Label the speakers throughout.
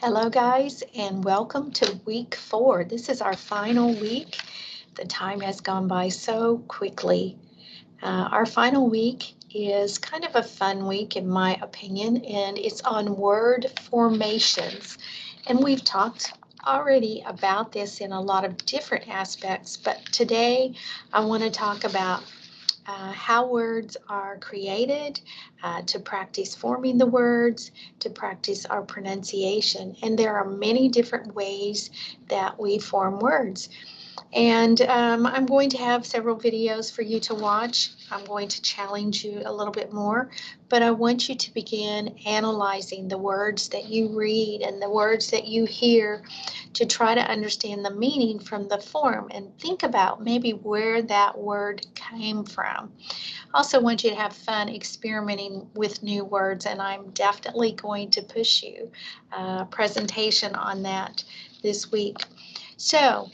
Speaker 1: Hello guys and welcome to week 4. This is our final week. The time has gone by so quickly. Our final week is kind of a fun week in my opinion, and it's on word formations. And we've talked already about this in a lot of different aspects, but today I want to talk about how words are created, to practice forming the words, to practice our pronunciation. And there are many different ways that we form words. And I'm going to have several videos for you to watch. I'm going to challenge you a little bit more, but I want you to begin analyzing the words that you read and the words that you hear to try to understand the meaning from the form and think about maybe where that word came from. I also want you to have fun experimenting with new words, and I'm definitely going to push you a presentation on that this week. So,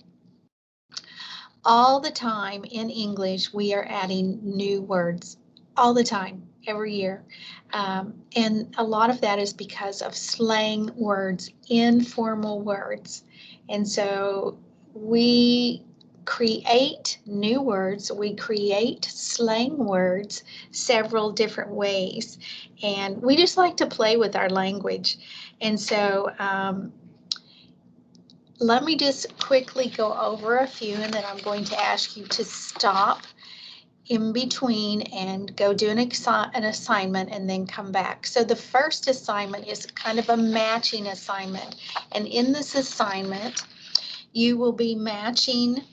Speaker 1: all the time in English, we are adding new words all the time, every year. And a lot of that is because of slang words, informal words. And so we create new words, we create slang words several different ways. And we just like to play with our language. And so let me just quickly go over a few, and then I'm going to ask you to stop in between and go do an assignment and then come back. So the first assignment is kind of a matching assignment. And in this assignment, you will be matching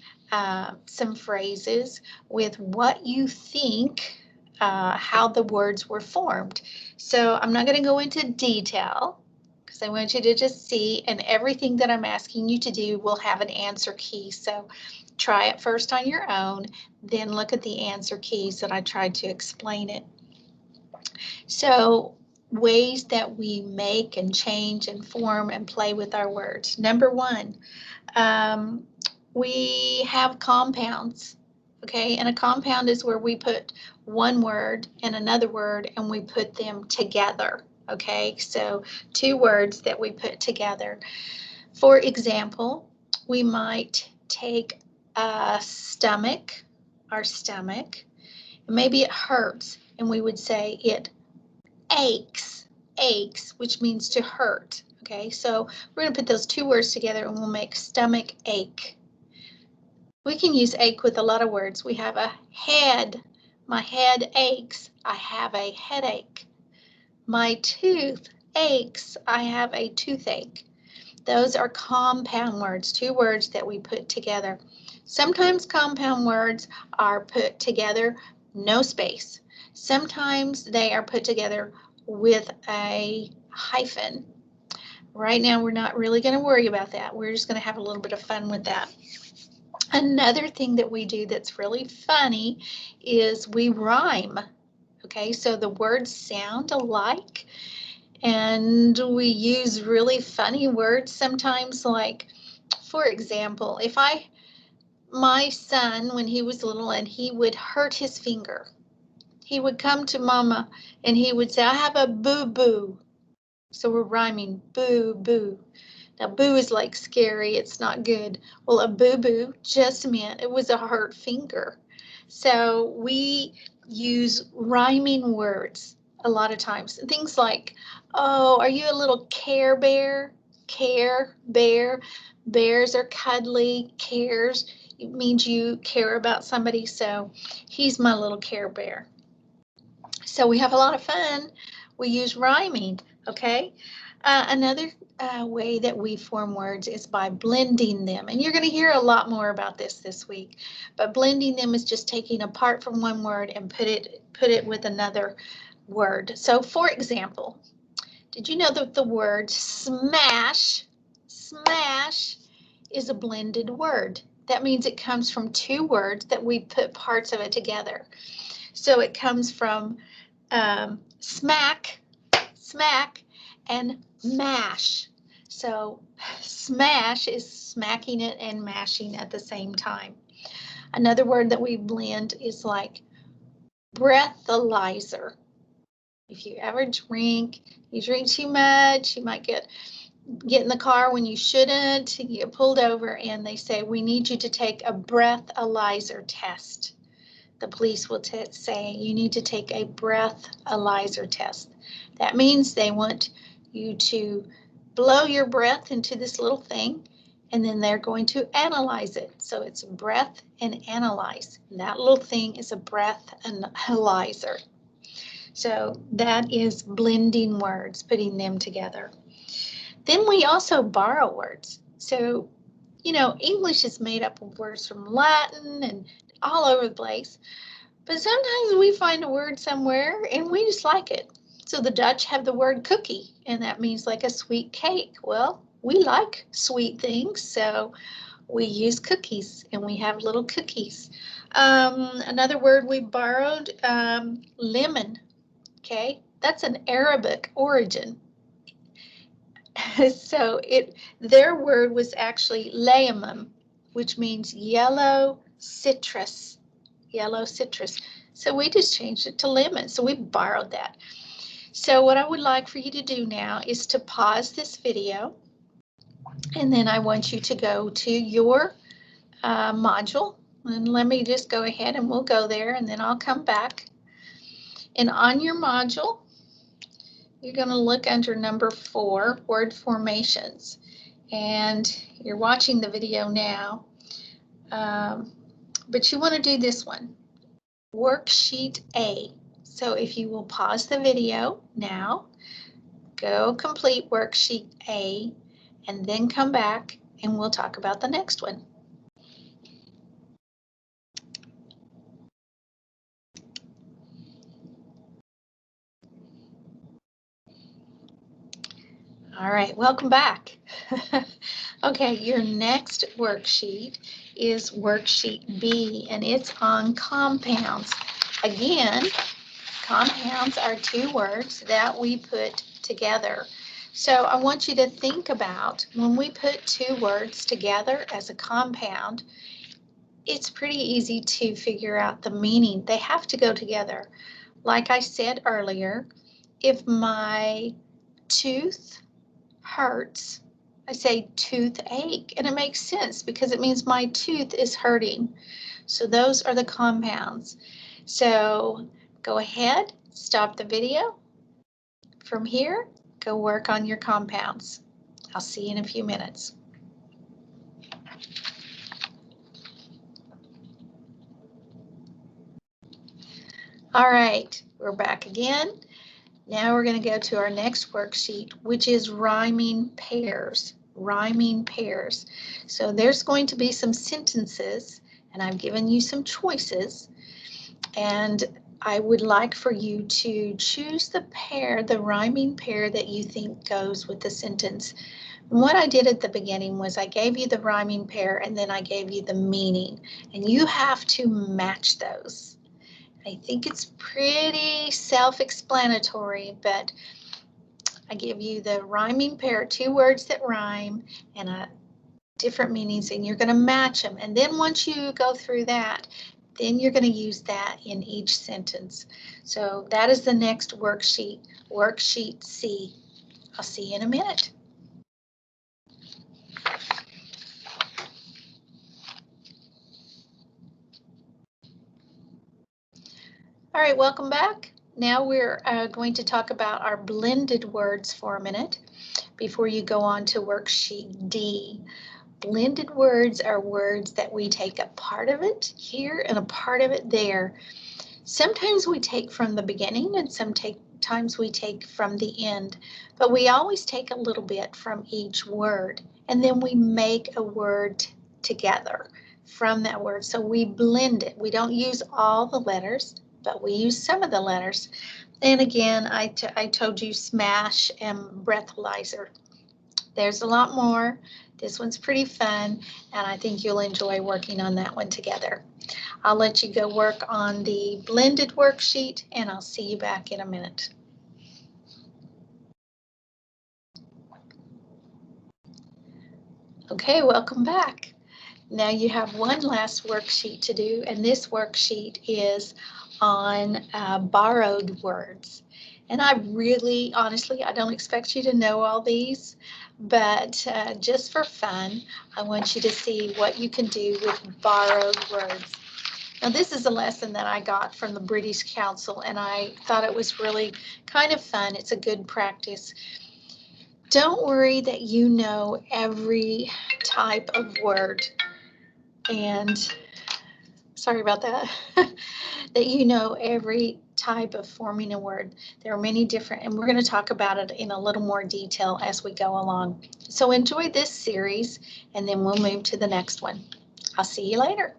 Speaker 1: some phrases with what you think how the words were formed. So I'm not going to go into detail, because I want you to just see, and everything that I'm asking you to do will have an answer key. So try it first on your own, then look at the answer keys that I tried to explain it. So ways that we make and change and form and play with our words. Number one, we have compounds. Okay, and a compound is where we put one word and another word and we put them together. Okay, so two words that we put together. For example, we might take a stomach, our stomach, and maybe it hurts, and we would say it aches, which means to hurt. Okay, so we're going to put those two words together and we'll make stomach ache. We can use ache with a lot of words. We have a head. My head aches. I have a headache. My tooth aches. I have a toothache. Those are compound words, two words that we put together. Sometimes compound words are put together, no space. Sometimes they are put together with a hyphen. Right now, we're not really going to worry about that. We're just going to have a little bit of fun with that. Another thing that we do that's really funny is we rhyme. Okay, so the words sound alike, and we use really funny words sometimes, like, for example, if my son, when he was little and he would hurt his finger, he would come to mama and he would say, I have a boo-boo. So we're rhyming boo-boo. Now, boo is like scary, it's not good. Well, a boo-boo just meant it was a hurt finger. So we use rhyming words a lot of times. Things like, oh, are you a little Care Bear? Care Bear. Bears are cuddly. Cares, it means you care about somebody. So he's my little Care Bear. So we have a lot of fun. We use rhyming, okay? Another way that we form words is by blending them. And you're going to hear a lot more about this week. But blending them is just taking a part from one word and put it with another word. So for example, did you know that the word smash is a blended word? That means it comes from two words that we put parts of it together. So it comes from smack, and mash. So smash is smacking it and mashing at the same time. Another word that we blend is like breathalyzer. If you ever you drink too much, you might get get in the car when you shouldn't, you get pulled over and they say, we need you to take a breathalyzer test. The police will say, you need to take a breathalyzer test. That means they want you to blow your breath into this little thing, and then they're going to analyze it. So it's breath and analyze. And that little thing is a breathalyzer. So that is blending words, putting them together. Then we also borrow words. So, you know, English is made up of words from Latin and all over the place. But sometimes we find a word somewhere and we just like it. So the Dutch have the word cookie, and that means like a sweet cake. Well, we like sweet things, so we use cookies, and we have little cookies. Another word we borrowed, lemon. Okay, that's an Arabic origin. So their word was actually layamum, which means yellow citrus. Yellow citrus. So we just changed it to lemon. So we borrowed that. So what I would like for you to do now is to pause this video, and then I want you to go to your module. And let me just go ahead and we'll go there, and then I'll come back. And on your module, you're going to look under number 4, word formations. And you're watching the video now, but you want to do this one, worksheet A. So if you will pause the video now, go complete worksheet A, and then come back and we'll talk about the next one. All right, welcome back. Okay, your next worksheet is worksheet B, and it's on compounds. Again, compounds are 2 words that we put together. So I want you to think about when we put 2 words together as a compound, it's pretty easy to figure out the meaning. They have to go together. Like I said earlier, if my tooth hurts, I say toothache, and it makes sense because it means my tooth is hurting. So those are the compounds. So go ahead, stop the video. From here, go work on your compounds. I'll see you in a few minutes. All right, we're back again. Now we're going to go to our next worksheet, which is rhyming pairs. Rhyming pairs. So there's going to be some sentences, and I've given you some choices. And I would like for you to choose the pair, the rhyming pair that you think goes with the sentence. And what I did at the beginning was I gave you the rhyming pair and then I gave you the meaning, and you have to match those. I think it's pretty self-explanatory, but I give you the rhyming pair, 2 words that rhyme and different meanings, and you're going to match them. And then once you go through that, then you're going to use that in each sentence. So that is the next worksheet, worksheet C. I'll see you in a minute. All right, welcome back. Now we're going to talk about our blended words for a minute before you go on to worksheet D. Blended words are words that we take a part of it here and a part of it there. Sometimes we take from the beginning and sometimes we take from the end, but we always take a little bit from each word, and then we make a word together from that word. So we blend it. We don't use all the letters, but we use some of the letters. And again, I told you smash and breathalyzer. There's a lot more. This one's pretty fun, and I think you'll enjoy working on that one together. I'll let you go work on the blended worksheet, and I'll see you back in a minute. Okay, welcome back. Now you have one last worksheet to do, and this worksheet is on borrowed words. And I really, honestly, I don't expect you to know all these, but just for fun, I want you to see what you can do with borrowed words. Now, this is a lesson that I got from the British Council, and I thought it was really kind of fun. It's a good practice. Don't worry that you know every type of word, and sorry about that, that you know every type of forming a word. There are many different, and we're going to talk about it in a little more detail as we go along. So enjoy this series, and then we'll move to the next one. I'll see you later.